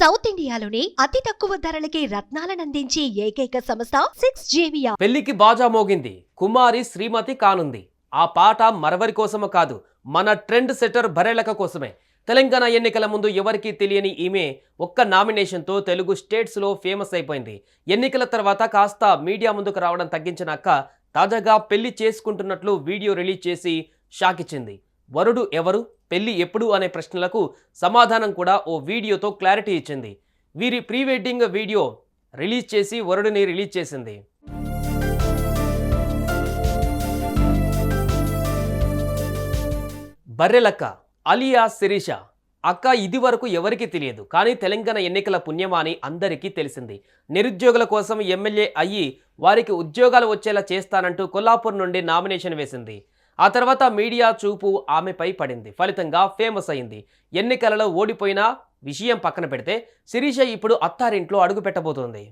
South ఇండియాలోని అతి తక్కువ ధరలకి రత్నాలనందించే ఏకైక సంస్థ 6JVR. పెళ్లికి బాజా మోగింది, కుమారి శ్రీమతి కానుంది. ఆ పాట మరవరి కోసము కాదు, మన ట్రెండ్ సెటర్ బరెలక కోసమే. తెలంగాణ ఎన్నికల ముందు ఎవరికీ తెలియని ఈమె ఒక్క నామినేషన్తో తెలుగు స్టేట్స్లో ఫేమస్ అయిపోయింది. ఎన్నికల తర్వాత కాస్త మీడియా ముందుకు రావడం తగ్గించిన అక్క తాజాగా పెళ్లి చేసుకుంటున్నట్లు వీడియో రిలీజ్ చేసి షాక్ ఇచ్చింది. వరుడు ఎవరు, పెళ్లి ఎప్పుడు అనే ప్రశ్నలకు సమాధానం కూడా ఓ వీడియోతో క్లారిటీ ఇచ్చింది. వీరి ప్రీ వెడ్డింగ్ వీడియో రిలీజ్ చేసి వరుడిని రిలీజ్ చేసింది. బర్రెలక్క అలియా శిరీష అక్క ఇది వరకు ఎవరికీ తెలియదు, కానీ తెలంగాణ ఎన్నికల పుణ్యమా అని అందరికీ తెలిసింది. నిరుద్యోగుల కోసం ఎమ్మెల్యే అయ్యి వారికి ఉద్యోగాలు వచ్చేలా చేస్తానంటూ కొల్లాపూర్ నుండి నామినేషన్ వేసింది. ఆ తర్వాత మీడియా చూపు ఆమెపై పడింది. ఫలితంగా ఫేమస్ అయింది. ఎన్నికలలో ఓడిపోయిన విషయం పక్కన పెడితే శిరీష ఇప్పుడు అత్తారింట్లో అడుగు పెట్టబోతోంది.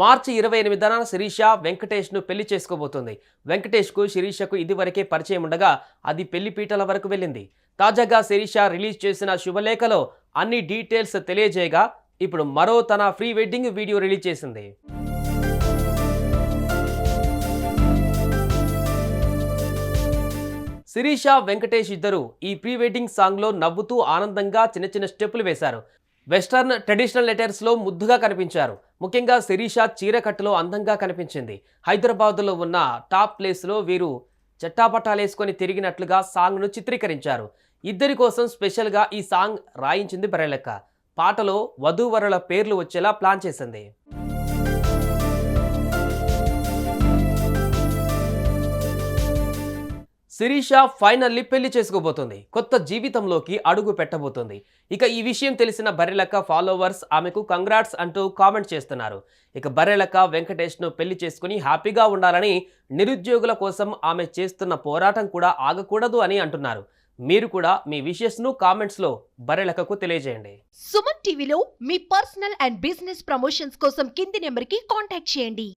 మార్చి 28న శిరీష వెంకటేష్ను పెళ్లి చేసుకోబోతోంది. వెంకటేష్కు శిరీషకు ఇదివరకే పరిచయం ఉండగా అది పెళ్లి పీటల వరకు వెళ్ళింది. తాజాగా శిరీష రిలీజ్ చేసిన శుభలేఖలో అన్ని డీటెయిల్స్ తెలియజేయగా ఇప్పుడు మరో తన ప్రీ వెడ్డింగ్ వీడియో రిలీజ్ చేసింది. శిరీష వెంకటేష్ ఇద్దరు ఈ ప్రీ వెడ్డింగ్ సాంగ్లో నవ్వుతూ ఆనందంగా చిన్న చిన్న స్టెప్పులు వేశారు. వెస్టర్న్ ట్రెడిషనల్ లెటర్స్లో ముద్దుగా కనిపించారు. ముఖ్యంగా శిరీష చీరకట్టులో అందంగా కనిపించింది. హైదరాబాద్లో ఉన్న టాప్ ప్లేస్లో వీరు చట్టాపట్టాలేసుకొని తిరిగినట్లుగా సాంగ్ను చిత్రీకరించారు. ఇద్దరి కోసం స్పెషల్గా ఈ సాంగ్ రాయించింది బరెలక్క. పాటలో వధూవరుల పేర్లు వచ్చేలా ప్లాన్ చేసింది. శిరీష ఫైనల్లీ పెళ్లి చేసుకోబోతోంది. కొత్త జీవితంలోకి అడుగు పెట్టబోతోంది. ఇక ఈ విషయం తెలిసిన బర్రెలక్క ఫాలోవర్స్ ఆమెకు కంగ్రాట్స్ అంటూ కామెంట్ చేస్తున్నారు. ఇక బర్రెలక్క వెంకటేష్ను పెళ్లి చేసుకుని హ్యాపీగా ఉండాలని, నిరుద్యోగుల కోసం ఆమె చేస్తున్న పోరాటం కూడా ఆగకూడదు అని అంటున్నారు. మీరు కూడా మీ విషెస్ను కామెంట్స్లో బర్రెలక్కకు తెలియజేయండి. సుమన్ టీవీలో మీ పర్సనల్ అండ్ బిజినెస్ ప్రమోషన్స్ కోసం కింది నెంబర్కి కాంటాక్ట్ చేయండి.